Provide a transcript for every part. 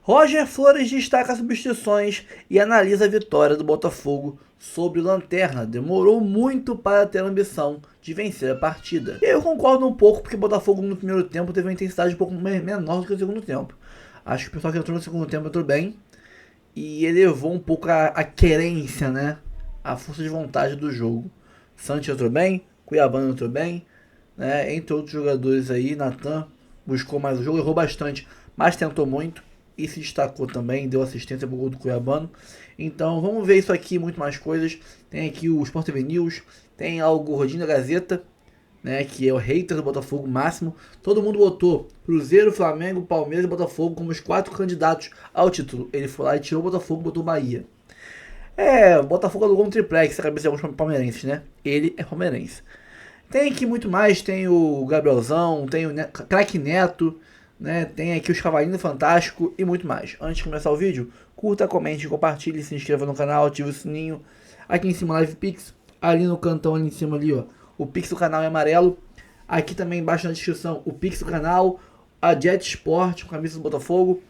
Roger Flores destaca as substituições e analisa a vitória do Botafogo sobre o Lanterna. Demorou muito para ter a ambição de vencer a partida. Eu concordo um pouco porque o Botafogo no primeiro tempo teve uma intensidade um pouco menor do que no segundo tempo. Acho que o pessoal que entrou no segundo tempo entrou bem e elevou um pouco a querência, né? A força de vontade do jogo. Santos entrou bem, Cuiabano entrou bem, né? Entre outros jogadores aí, Natan buscou mais o jogo, errou bastante, mas tentou muito e se destacou também, deu assistência pro gol do Cuiabano. Então vamos ver isso aqui, muito mais coisas. Tem aqui o Sport TV News, tem o Gordinho da Gazeta, né, que é o hater do Botafogo máximo. Todo mundo votou Cruzeiro, Flamengo, Palmeiras e Botafogo como os 4 candidatos ao título. Ele foi lá e tirou o Botafogo e botou Bahia. O Botafogo alugou um triplex na cabeça de alguns palmeirenses, né? Ele é palmeirense. Tem aqui muito mais, tem o Gabrielzão, tem o Craque Neto, né? Tem aqui os Cavalinho Fantástico e muito mais. Antes de começar o vídeo, curta, comente, compartilhe, se inscreva no canal, ative o sininho. Aqui em cima Live Pix, ali no cantão ali em cima ali, ó. O Pix do canal é amarelo. Aqui também embaixo na descrição o Pix do canal, a Jet Sport, com camisa do Botafogo.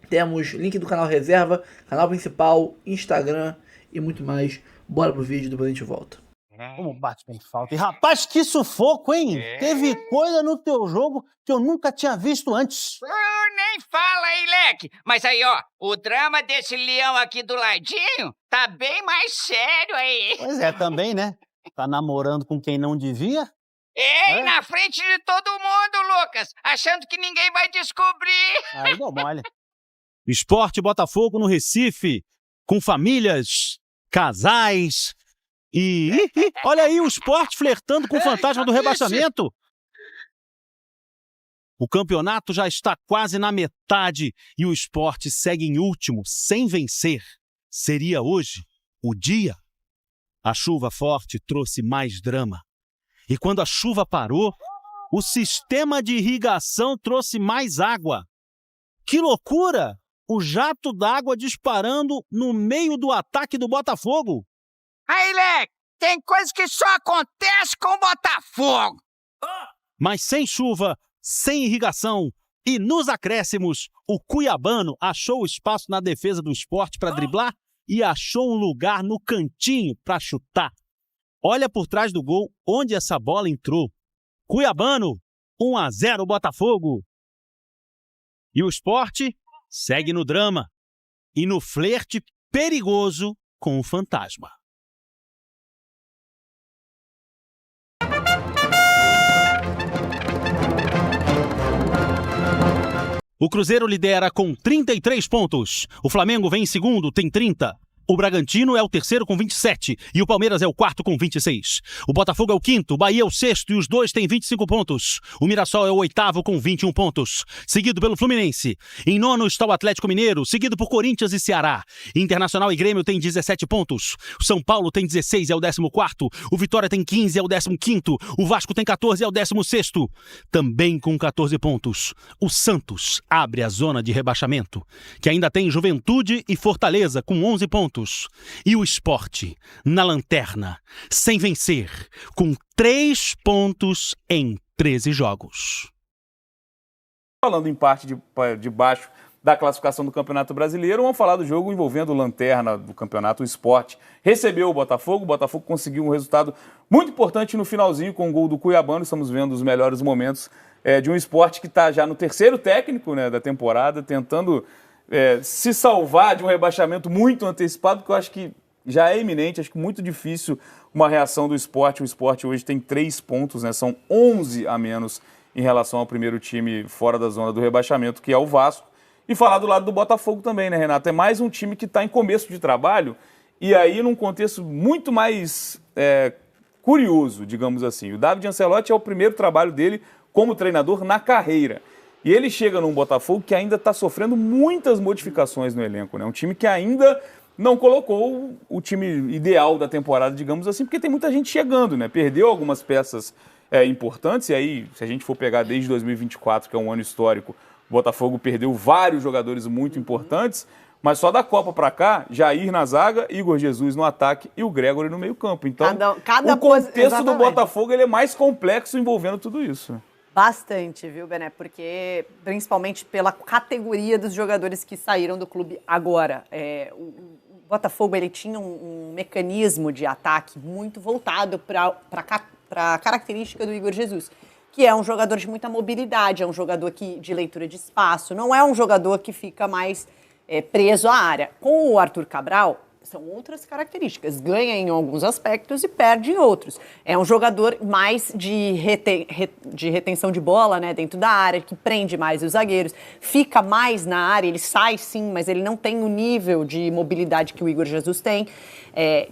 Temos link do canal reserva, canal principal, Instagram e muito mais. Bora pro vídeo, depois a gente volta. Como bate bem falta. E rapaz, que sufoco, hein? Teve coisa no teu jogo que eu nunca tinha visto antes. Nem fala aí, Leque. Mas aí, ó, o drama desse leão aqui do ladinho tá bem mais sério aí. Pois é, também, né? Tá namorando com quem não devia? Na frente de todo mundo, Lucas, achando que ninguém vai descobrir. Aí deu mole. Sport Botafogo no Recife, com famílias, casais e... olha aí o Sport flertando com o fantasma do rebaixamento. O campeonato já está quase na metade e o Sport segue em último, sem vencer. Seria hoje o dia? A chuva forte trouxe mais drama. E quando a chuva parou, o sistema de irrigação trouxe mais água. Que loucura! O jato d'água disparando no meio do ataque do Botafogo. Aí, Leque, tem coisa que só acontece com o Botafogo. Mas sem chuva, sem irrigação e nos acréscimos, o Cuiabano achou espaço na defesa do Sport para driblar e achou um lugar no cantinho para chutar. Olha por trás do gol onde essa bola entrou. Cuiabano, 1-0 Botafogo. E o Sport segue no drama e no flerte perigoso com o fantasma. O Cruzeiro lidera com 33 pontos. O Flamengo vem em segundo, tem 30. O Bragantino é o terceiro com 27 e o Palmeiras é o quarto com 26. O Botafogo é o quinto, o Bahia é o sexto e os dois têm 25 pontos. O Mirassol é o oitavo com 21 pontos, seguido pelo Fluminense. Em nono está o Atlético Mineiro, seguido por Corinthians e Ceará. Internacional e Grêmio têm 17 pontos. O São Paulo tem 16 e é o 14º. O Vitória tem 15 e é o 15º. O Vasco tem 14 e é o 16º. Também com 14 pontos. O Santos abre a zona de rebaixamento, que ainda tem Juventude e Fortaleza com 11 pontos. E o Sport, na lanterna, sem vencer, com 3 pontos em 13 jogos. Falando em parte de baixo da classificação do Campeonato Brasileiro, vamos falar do jogo envolvendo o lanterna do campeonato, o Sport. Recebeu o Botafogo conseguiu um resultado muito importante no finalzinho com o gol do Cuiabano. Estamos vendo os melhores momentos de um Sport que está já no terceiro técnico, né, da temporada, tentando se salvar de um rebaixamento muito antecipado, que eu acho que já é iminente, acho que muito difícil uma reação do Sport. O Sport hoje tem 3 pontos, né? São 11 a menos em relação ao primeiro time fora da zona do rebaixamento, que é o Vasco. E falar do lado do Botafogo também, né, Renato? É mais um time que está em começo de trabalho e aí num contexto muito mais curioso, digamos assim. O David Ancelotti é o primeiro trabalho dele como treinador na carreira. E ele chega num Botafogo que ainda está sofrendo muitas modificações no elenco, né? Um time que ainda não colocou o time ideal da temporada, digamos assim, porque tem muita gente chegando, né? Perdeu algumas peças importantes, e aí, se a gente for pegar desde 2024, que é um ano histórico, o Botafogo perdeu vários jogadores muito importantes, mas só da Copa para cá, Jair na zaga, Igor Jesus no ataque e o Gregory no meio campo. Então, o contexto do Botafogo ele é mais complexo envolvendo tudo isso. Bastante, viu, Bené? Porque, principalmente pela categoria dos jogadores que saíram do clube agora. O Botafogo ele tinha um mecanismo de ataque muito voltado para a característica do Igor Jesus, que é um jogador de muita mobilidade, é um jogador de leitura de espaço, não é um jogador que fica mais preso à área. Com o Arthur Cabral, são outras características. Ganha em alguns aspectos e perde em outros. É um jogador mais de retenção de bola, né, dentro da área, que prende mais os zagueiros, fica mais na área, ele sai sim, mas ele não tem o nível de mobilidade que o Igor Jesus tem.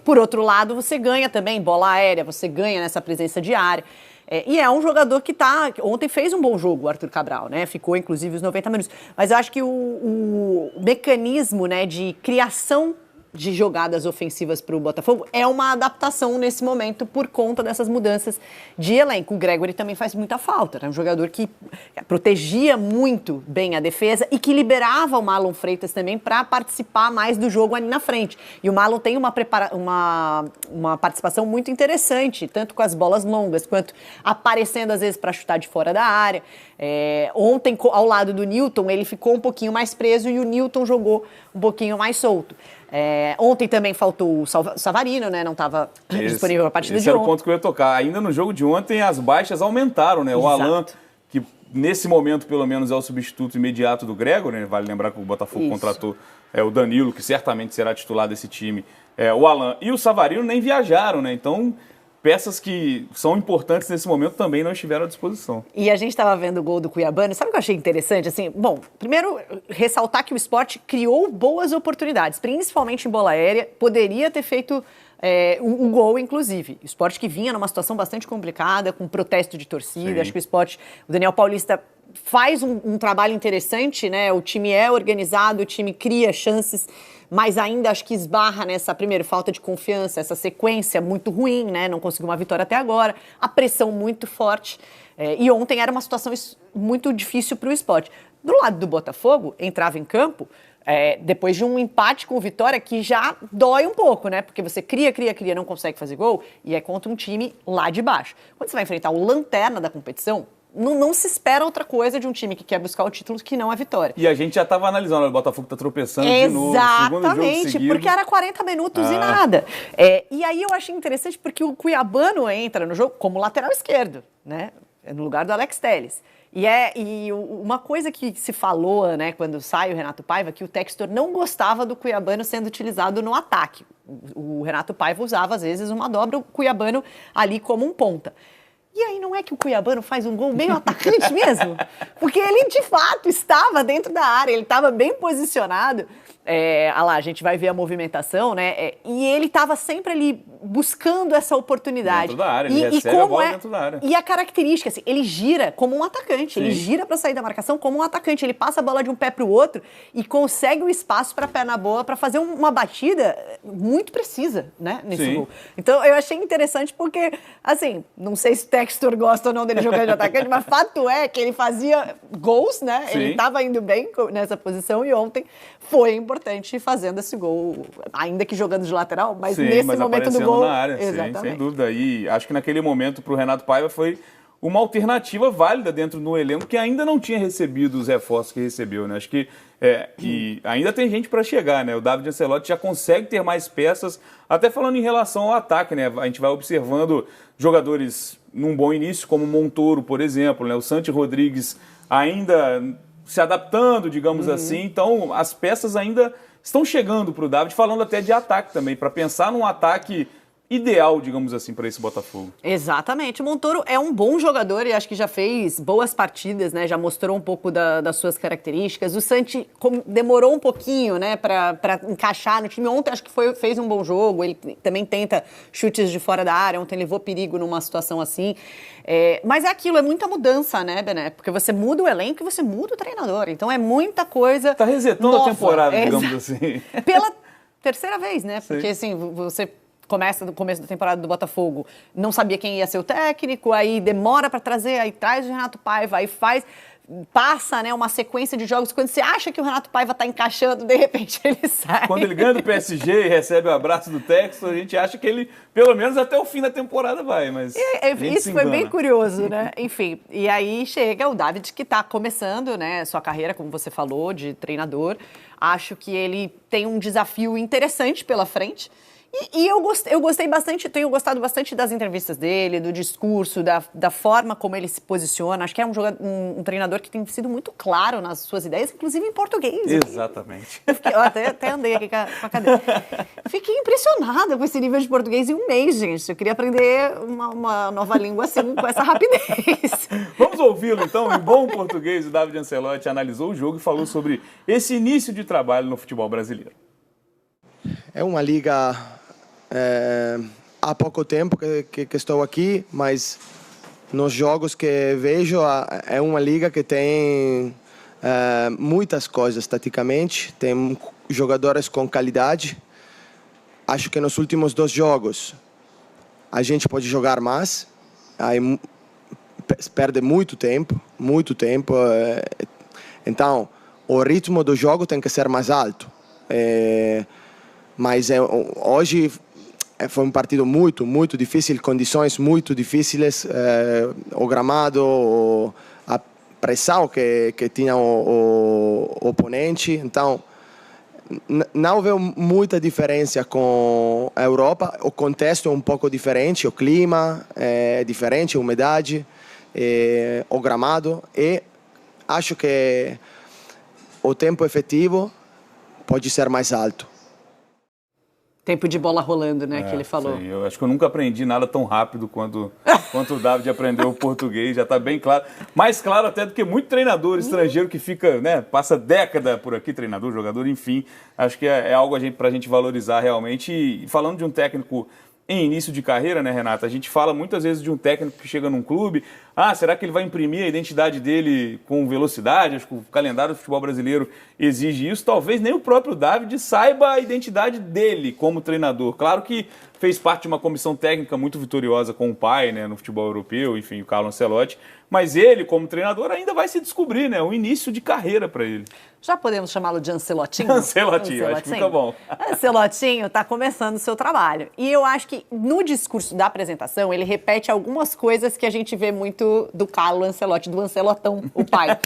Por outro lado, você ganha também bola aérea, você ganha nessa presença de área. E é um jogador que ontem fez um bom jogo, o Arthur Cabral, né? Ficou, inclusive, os 90 minutos. Mas eu acho que o mecanismo, né, de criação de jogadas ofensivas para o Botafogo é uma adaptação nesse momento por conta dessas mudanças de elenco. O Gregory também faz muita falta, né? Um jogador que protegia muito bem a defesa e que liberava o Marlon Freitas também para participar mais do jogo ali na frente. E o Marlon tem uma participação muito interessante, tanto com as bolas longas, quanto aparecendo às vezes para chutar de fora da área. Ontem, ao lado do Newton, ele ficou um pouquinho mais preso e o Newton jogou um pouquinho mais solto. Ontem também faltou o Savarino, né? Não estava disponível para a partida de ontem. Esse era o ponto que eu ia tocar. Ainda no jogo de ontem, as baixas aumentaram, né? Exato. O Alan, que nesse momento, pelo menos, é o substituto imediato do Gregory, né? Vale lembrar que o Botafogo contratou o Danilo, que certamente será titular desse time. O Alan e o Savarino nem viajaram, né? Então, peças que são importantes nesse momento também não estiveram à disposição. E a gente estava vendo o gol do Cuiabano. Sabe o que eu achei interessante? Assim, bom, primeiro, ressaltar que o Sport criou boas oportunidades, principalmente em bola aérea. Poderia ter feito um gol, inclusive. O Sport que vinha numa situação bastante complicada, com protesto de torcida. Sim. Acho que o Daniel Paulista faz um trabalho interessante, né? O time é organizado, o time cria chances, mas ainda acho que esbarra nessa, primeiro, falta de confiança, essa sequência muito ruim, né? Não conseguiu uma vitória até agora, a pressão muito forte. E ontem era uma situação muito difícil para o Sport. Do lado do Botafogo, entrava em campo, depois de um empate com o Vitória, que já dói um pouco, né? Porque você cria, não consegue fazer gol, e é contra um time lá de baixo. Quando você vai enfrentar o lanterna da competição, não se espera outra coisa de um time que quer buscar o título que não a vitória. E a gente já estava analisando, o Botafogo está tropeçando de novo. Exatamente, porque era 40 minutos e nada. E aí eu achei interessante porque o Cuiabano entra no jogo como lateral esquerdo, né? No lugar do Alex Telles. E uma coisa que se falou, né, quando sai o Renato Paiva, que o Textor não gostava do Cuiabano sendo utilizado no ataque. O Renato Paiva usava, às vezes, uma dobra, o Cuiabano ali como um ponta. E aí não é que o Cuiabano faz um gol meio atacante mesmo? Porque ele, de fato, estava dentro da área, ele estava bem posicionado. A gente vai ver a movimentação, né? E ele estava sempre ali buscando essa oportunidade. Dentro da área, ele recebe a bola dentro da área. E a característica, assim, ele gira como um atacante. Sim. Ele gira para sair da marcação como um atacante. Ele passa a bola de um pé para o outro e consegue o espaço para a perna boa para fazer uma batida muito precisa, né? Nesse gol. Então, eu achei interessante porque, assim, não sei se o Textor gosta ou não dele jogando de atacante, mas fato é que ele fazia gols, né? Sim. Ele estava indo bem nessa posição e ontem foi importante fazendo esse gol, ainda que jogando de lateral, mas nesse momento do gol... na área, sim, sem dúvida. E acho que naquele momento para o Renato Paiva foi uma alternativa válida dentro do elenco que ainda não tinha recebido os reforços que recebeu, né? Acho que e ainda tem gente para chegar, né? O David Ancelotti já consegue ter mais peças, até falando em relação ao ataque, né? A gente vai observando jogadores num bom início, como o Montoro, por exemplo, né? O Santi Rodrigues ainda se adaptando, digamos assim. Então, as peças ainda estão chegando para o David, falando até de ataque também, para pensar num ataque ideal, digamos assim, para esse Botafogo. Exatamente. O Montoro é um bom jogador e acho que já fez boas partidas, né? Já mostrou um pouco das suas características. O Santi demorou um pouquinho, né, para encaixar no time. Ontem acho que fez um bom jogo. Ele também tenta chutes de fora da área. Ontem levou perigo numa situação assim. Mas é aquilo, é muita mudança, né, Bené? Porque você muda o elenco e você muda o treinador. Então é muita coisa. Tá resetando nova a temporada, digamos assim. Pela terceira vez, né? Porque assim, você começa no começo da temporada do Botafogo, não sabia quem ia ser o técnico, aí demora para trazer, aí traz o Renato Paiva, aí faz... passa, né, uma sequência de jogos, quando você acha que o Renato Paiva tá encaixando, de repente ele sai. Quando ele ganha do PSG e recebe o abraço do Textor, a gente acha que ele, pelo menos até o fim da temporada vai, mas isso foi bem curioso, né? Enfim, e aí chega o David, que tá começando, né, sua carreira, como você falou, de treinador. Acho que ele tem um desafio interessante pela frente. E eu gostei bastante, tenho gostado bastante das entrevistas dele, do discurso, da forma como ele se posiciona. Acho que é um treinador que tem sido muito claro nas suas ideias, inclusive em português. Exatamente. Eu até andei aqui com a cadeira. Fiquei impressionada com esse nível de português em um mês, gente. Eu queria aprender uma nova língua assim, com essa rapidez. Vamos ouvi-lo, então. Em bom português, o David Ancelotti analisou o jogo e falou sobre esse início de trabalho no futebol brasileiro. É uma liga... há pouco tempo que estou aqui, mas nos jogos que vejo é uma liga que tem muitas coisas taticamente, tem jogadores com qualidade. Acho que nos últimos 2 jogos a gente pode jogar mais, aí perde muito tempo, então o ritmo do jogo tem que ser mais alto. Mas hoje foi um partido muito difícil, condições muito difíceis, o gramado, a pressão que tinha o oponente. Então, não vejo muita diferença com a Europa. O contexto é um pouco diferente, o clima é diferente, a umidade, o gramado. E acho que o tempo efetivo pode ser mais alto. Tempo de bola rolando, né, que ele falou. Sim, eu acho que eu nunca aprendi nada tão rápido quanto o David aprendeu o português, já está bem claro. Mais claro até do que muito treinador estrangeiro que fica, né, passa década por aqui, treinador, jogador, enfim. Acho que é algo para a gente valorizar realmente. E falando de um técnico em início de carreira, né, Renata? A gente fala muitas vezes de um técnico que chega num clube, será que ele vai imprimir a identidade dele com velocidade? Acho que o calendário do futebol brasileiro exige isso. Talvez nem o próprio David saiba a identidade dele como treinador. Claro que fez parte de uma comissão técnica muito vitoriosa com o pai, né, no futebol europeu, enfim, o Carlo Ancelotti. Mas ele, como treinador, ainda vai se descobrir, né? Um início de carreira para ele. Já podemos chamá-lo de Ancelotinho? Ancelotinho, acho que fica bom. Ancelotinho está começando o seu trabalho. E eu acho que no discurso da apresentação, ele repete algumas coisas que a gente vê muito do Carlo Ancelotti, do Ancelotão, o pai.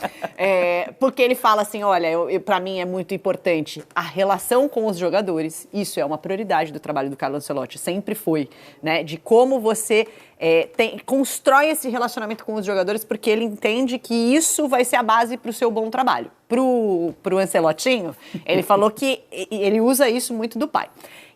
Porque ele fala assim, olha, para mim é muito importante a relação com os jogadores. Isso é uma prioridade do trabalho do Carlo Ancelotti, sempre foi, né? De como você constrói esse relacionamento com os jogadores, porque ele entende que isso vai ser a base para o seu bom trabalho. Pro Ancelotinho, ele falou que ele usa isso muito do pai.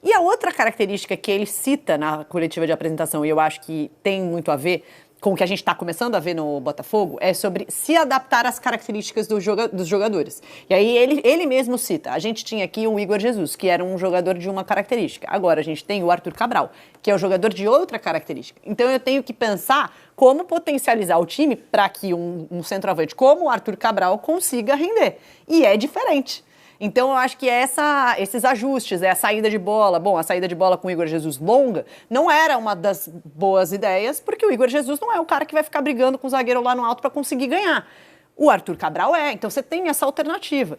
E a outra característica que ele cita na coletiva de apresentação, e eu acho que tem muito a ver com o que a gente está começando a ver no Botafogo, é sobre se adaptar às características dos jogadores. E aí ele mesmo cita, a gente tinha aqui o Igor Jesus, que era um jogador de uma característica. Agora a gente tem o Arthur Cabral, que é um jogador de outra característica. Então eu tenho que pensar como potencializar o time para que um centroavante como o Arthur Cabral consiga render. E é diferente. Então, eu acho que esses ajustes, a saída de bola. Bom, a saída de bola com o Igor Jesus longa não era uma das boas ideias, porque o Igor Jesus não é o cara que vai ficar brigando com o zagueiro lá no alto para conseguir ganhar. O Arthur Cabral então você tem essa alternativa.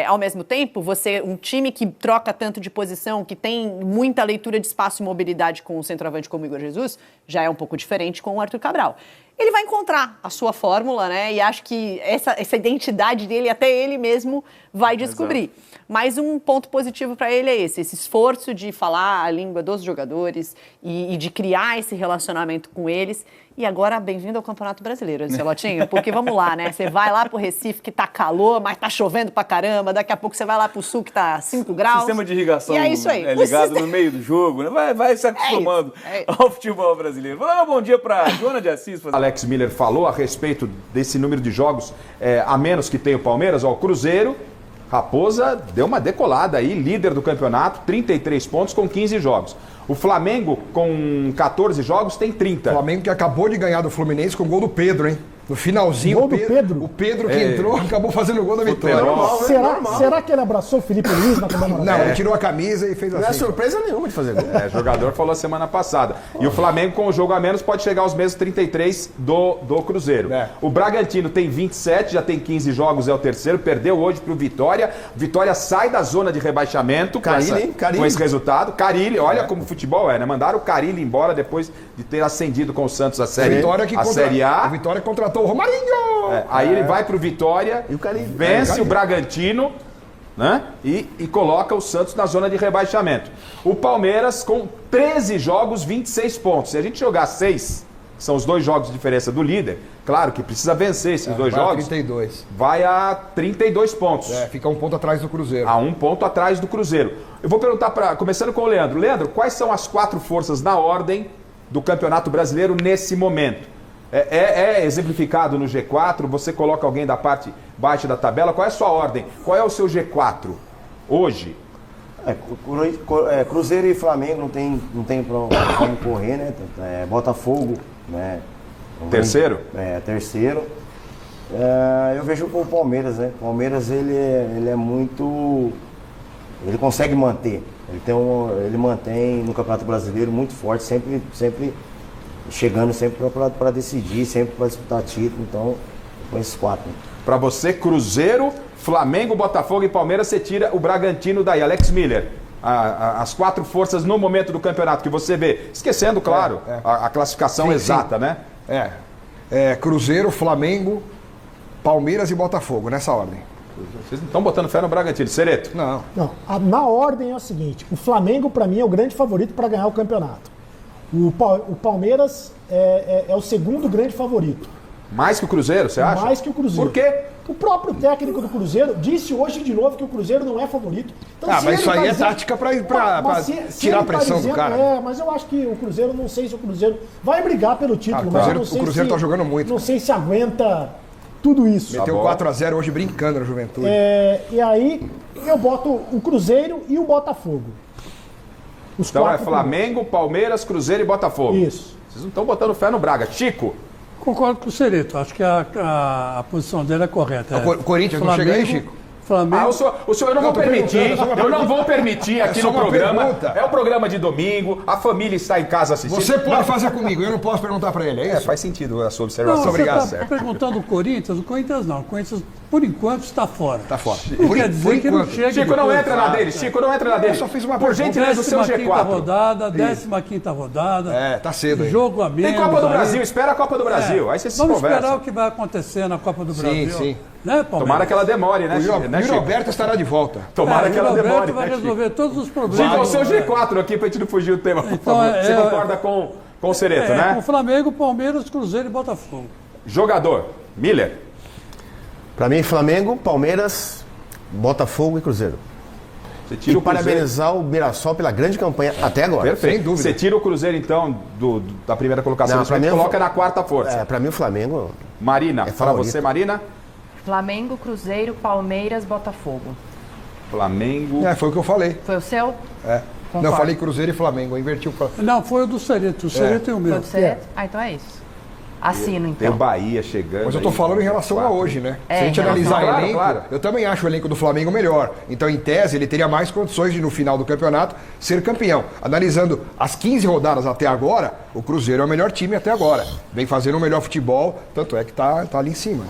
Ao mesmo tempo, um time que troca tanto de posição, que tem muita leitura de espaço e mobilidade com o centroavante como o Igor Jesus, já é um pouco diferente com o Arthur Cabral. Ele vai encontrar a sua fórmula, né? E acho que essa identidade dele, até ele mesmo vai descobrir. Exato. Mas um ponto positivo para ele é esse esforço de falar a língua dos jogadores e de criar esse relacionamento com eles. E agora, bem-vindo ao Campeonato Brasileiro, Ancelotinho, porque vamos lá, né? Você vai lá pro Recife que tá calor, mas tá chovendo pra caramba, daqui a pouco você vai lá pro Sul que tá 5 graus. O sistema de irrigação é isso aí. Ligado no meio do jogo, né? Vai se acostumando ao futebol brasileiro. Vou dar um bom dia pra Joana de Assis. Alex Miller falou a respeito desse número de jogos a menos que tem o Palmeiras, o Cruzeiro. Raposa deu uma decolada aí, líder do campeonato, 33 pontos com 15 jogos. O Flamengo, com 14 jogos, tem 30. O Flamengo que acabou de ganhar do Fluminense com o gol do Pedro, hein? No finalzinho, Gol do Pedro. O Pedro que entrou acabou fazendo o gol da vitória. Será que ele abraçou o Felipe Luiz na comemoração? Não, ele tirou a camisa e fez assim. Não é surpresa nenhuma de fazer gol. Jogador falou semana passada. E o Flamengo, com o jogo a menos, pode chegar aos mesmos 33 do Cruzeiro. O Bragantino tem 27, já tem 15 jogos, é o terceiro. Perdeu hoje pro Vitória. Vitória sai da zona de rebaixamento com esse resultado. Carilli, olha como o futebol é, né? Mandaram o Carilli embora depois de ter ascendido com o Santos a Série A. A Vitória contratou o Romarinho. Aí ele vai pro Vitória, vence o Bragantino, né? E coloca o Santos na zona de rebaixamento. O Palmeiras com 13 jogos, 26 pontos. Se a gente jogar 6, que são os 2 jogos de diferença do líder, claro que precisa vencer esses 2 jogos. 32. Vai a 32 pontos. Fica 1 ponto atrás do Cruzeiro. A 1 ponto atrás do Cruzeiro. Eu vou perguntar, começando com o Leandro. Leandro, quais são as 4 forças na ordem do Campeonato Brasileiro nesse momento? É exemplificado no G4? Você coloca alguém da parte baixa da tabela? Qual é a sua ordem? Qual é o seu G4 hoje? Cruzeiro e Flamengo não tem pra como correr, né? Botafogo, né? Terceiro? Terceiro. Eu vejo com o Palmeiras, né? O Palmeiras ele é muito... Ele consegue manter. Ele mantém no Campeonato Brasileiro muito forte, sempre chegando sempre para decidir, sempre para disputar título, então com esses 4. Para você, Cruzeiro, Flamengo, Botafogo e Palmeiras, você tira o Bragantino daí. Alex Miller, as 4 forças no momento do campeonato que você vê, esquecendo, claro, a classificação exata, né? Cruzeiro, Flamengo, Palmeiras e Botafogo, nessa ordem. Vocês não estão botando fé no Bragantino, Cereto? Não. Na ordem é o seguinte, o Flamengo para mim é o grande favorito para ganhar o campeonato. O Palmeiras é o segundo grande favorito. Mais que o Cruzeiro, você acha? Mais que o Cruzeiro. Por quê? O próprio técnico do Cruzeiro disse hoje de novo que o Cruzeiro não é favorito. Então, mas isso aí é tática para tirar a pressão do cara. Mas eu acho que o Cruzeiro, não sei se o Cruzeiro vai brigar pelo título. Mas eu não sei o Cruzeiro está jogando muito. Não sei se aguenta tudo isso. Meteu 4-0 hoje brincando na Juventude. E aí eu boto o Cruzeiro e o Botafogo. Então é Flamengo, Palmeiras, Cruzeiro e Botafogo. Isso. Vocês não estão botando fé no Braga. Chico? Concordo com o Cereto. Acho que a posição dele é correta. O Corinthians não chega aí, Chico? Flamengo. O senhor eu não vou permitir. Eu não vou permitir aqui no programa. É o programa de domingo, a família está em casa assistindo. Você pode fazer comigo, eu não posso perguntar para ele, é isso? Faz sentido a sua observação. Não, obrigado, você está perguntando o Corinthians não. O Corinthians, por enquanto, está fora. Está fora. Não quer dizer que não chega. Chico, não entra na dele. Chico, não entra na dele. Eu só fiz uma Por gentileza, o seu G4. 15ª rodada. Tá cedo aí. Jogo a menos. Tem Copa do Brasil, espera a Copa do Brasil. Aí vocês se conversam. Vamos esperar o que vai acontecer na Copa do Brasil. Sim. Né, tomara que ela demore, né, Chico? O Roberto estará de volta. Tomara que ela demore. Vai resolver todos os problemas. Chico, o seu G4 aqui, pra gente não fugir do tema, por favor. Você concorda com o Cereto, né? Com Flamengo, Palmeiras, Cruzeiro e Botafogo. Jogador, Miller. Para mim, Flamengo, Palmeiras, Botafogo e Cruzeiro. Você tira o parabenizar o Mirassol pela grande campanha até agora. Perfeito. Sem dúvida. Você tira o Cruzeiro, então, da primeira colocação. Você coloca na 4ª força. Para mim, o Flamengo... Marina, para você, Marina. Flamengo, Cruzeiro, Palmeiras, Botafogo. Flamengo... foi o que eu falei. Foi o seu? Não, eu falei Cruzeiro e Flamengo, eu inverti o... Não, foi o do Cereto. O Cereto é o meu. Foi do Cereto? Então é isso. Assino, então. Tem o Bahia chegando. Mas eu tô falando em relação a hoje, né? Se a gente analisar o elenco, eu também acho o elenco do Flamengo melhor. Então, em tese, ele teria mais condições de, no final do campeonato, ser campeão. Analisando as 15 rodadas até agora, o Cruzeiro é o melhor time até agora. Vem fazendo o melhor futebol, tanto é que tá ali em cima.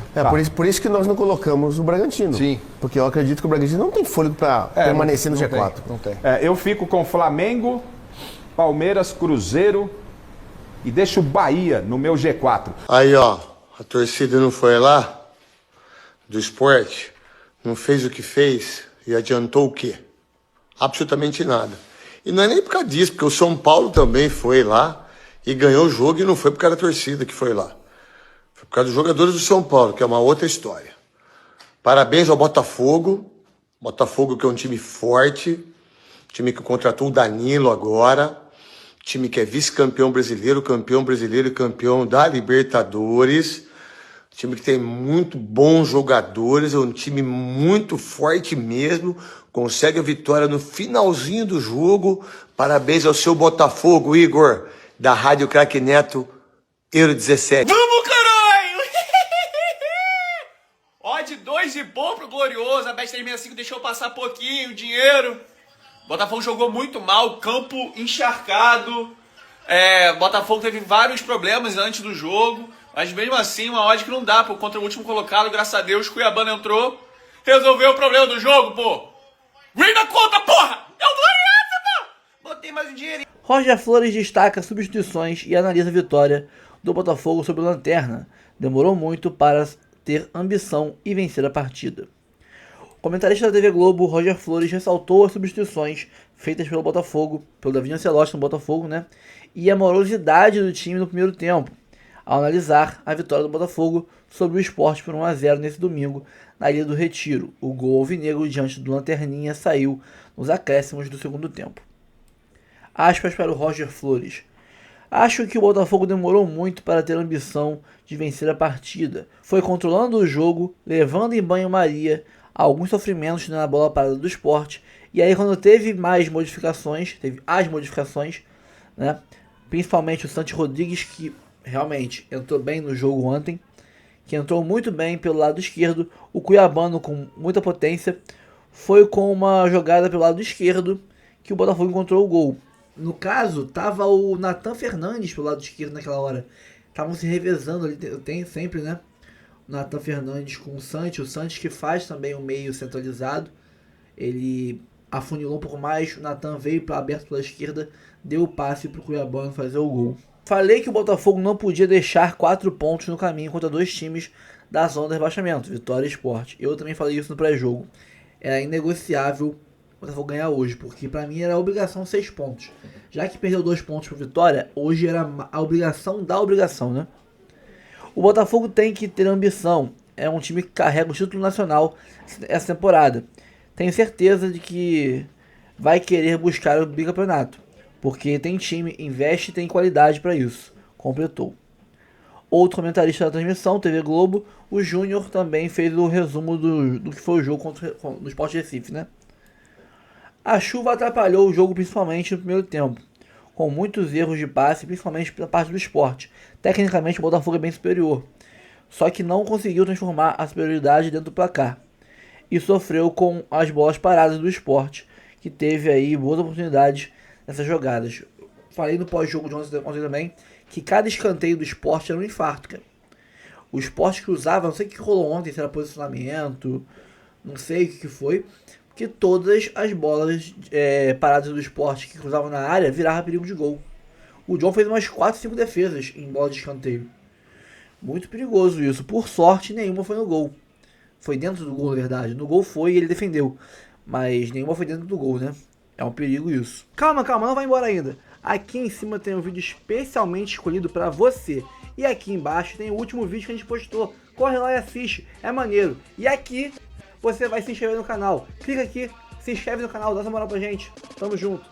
Por isso que nós não colocamos o Bragantino. Sim. Porque eu acredito que o Bragantino não tem fôlego para permanecer no G4. Não tem. Eu fico com Flamengo, Palmeiras, Cruzeiro... E deixa o Bahia no meu G4. Aí, ó, a torcida não foi lá, do esporte, não fez o que fez e adiantou o quê? Absolutamente nada. E não é nem por causa disso, porque o São Paulo também foi lá e ganhou o jogo e não foi por causa da torcida que foi lá. Foi por causa dos jogadores do São Paulo, que é uma outra história. Parabéns ao Botafogo. Botafogo que é um time forte, time que contratou o Danilo agora. Time que é vice-campeão brasileiro e campeão da Libertadores. Time que tem muito bons jogadores, é um time muito forte mesmo. Consegue a vitória no finalzinho do jogo. Parabéns ao seu Botafogo, Igor, da Rádio Craque Neto, Euro 17. Vamos, caralho! bom pro Glorioso, a Bet 365 deixou passar pouquinho, dinheiro. Botafogo jogou muito mal, campo encharcado. Botafogo teve vários problemas antes do jogo, mas mesmo assim, uma odd que não dá, pô, contra o último colocado, graças a Deus, Cuiabano entrou, resolveu o problema do jogo, pô. Win na conta, porra! É o Glorioso, pô! Botei mais um dinheirinho. Roger Flores destaca substituições e analisa a vitória do Botafogo sobre o Lanterna. Demorou muito para ter ambição e vencer a partida. O comentarista da TV Globo, Roger Flores, ressaltou as substituições feitas pelo Botafogo, pelo Davi Ancelotti no Botafogo, né? E a morosidade do time no primeiro tempo, ao analisar a vitória do Botafogo sobre o Sport por 1-0 nesse domingo, na Ilha do Retiro. O gol alvinegro diante do Lanterninha saiu nos acréscimos do segundo tempo. Aspas para o Roger Flores. Acho que o Botafogo demorou muito para ter a ambição de vencer a partida. Foi controlando o jogo, levando em banho-maria, alguns sofrimentos na bola parada do Sport. E aí quando teve as modificações, né? Principalmente o Santi Rodrigues, que realmente entrou bem no jogo ontem, que entrou muito bem pelo lado esquerdo. O Cuiabano, com muita potência, foi com uma jogada pelo lado esquerdo que o Botafogo encontrou o gol. No caso, tava o Nathan Fernandes pelo lado esquerdo naquela hora. Estavam se revezando ali, tem sempre, né? O Nathan Fernandes com o Santos que faz também o meio centralizado. Ele afunilou um pouco mais, o Nathan veio para aberto pela esquerda, deu o passe para o Cuiabano fazer o gol. Falei que o Botafogo não podia deixar 4 pontos no caminho contra 2 times da zona de rebaixamento, Vitória e Sport. Eu também falei isso no pré-jogo. Era inegociável o Botafogo ganhar hoje, porque para mim era a obrigação 6 pontos. Já que perdeu 2 pontos para Vitória, hoje era a obrigação da obrigação, né? O Botafogo tem que ter ambição. É um time que carrega o título nacional essa temporada. Tenho certeza de que vai querer buscar o bicampeonato, porque tem time, investe e tem qualidade para isso, completou. Outro comentarista da transmissão, TV Globo, o Júnior, também fez o resumo do que foi o jogo no Sport Recife, né? A chuva atrapalhou o jogo principalmente no primeiro tempo, com muitos erros de passe, principalmente pela parte do Sport. Tecnicamente o Botafogo é bem superior, só que não conseguiu transformar a superioridade dentro do placar. E sofreu com as bolas paradas do Sport, que teve aí boas oportunidades nessas jogadas. Falei no pós-jogo de ontem também, que cada escanteio do Sport era um infarto, cara. O Sport cruzava, não sei o que rolou ontem, se era posicionamento, não sei o que foi, que todas as bolas paradas do Sport que cruzavam na área viravam perigo de gol. O John fez umas 4, 5 defesas em bola de escanteio. Muito perigoso isso. Por sorte, nenhuma foi no gol. Foi dentro do gol, na verdade. No gol foi e ele defendeu. Mas nenhuma foi dentro do gol, né? É um perigo isso. Calma, não vai embora ainda. Aqui em cima tem um vídeo especialmente escolhido para você. E aqui embaixo tem o último vídeo que a gente postou. Corre lá e assiste. É maneiro. E aqui você vai se inscrever no canal. Clica aqui, se inscreve no canal, dá essa moral pra gente. Tamo junto.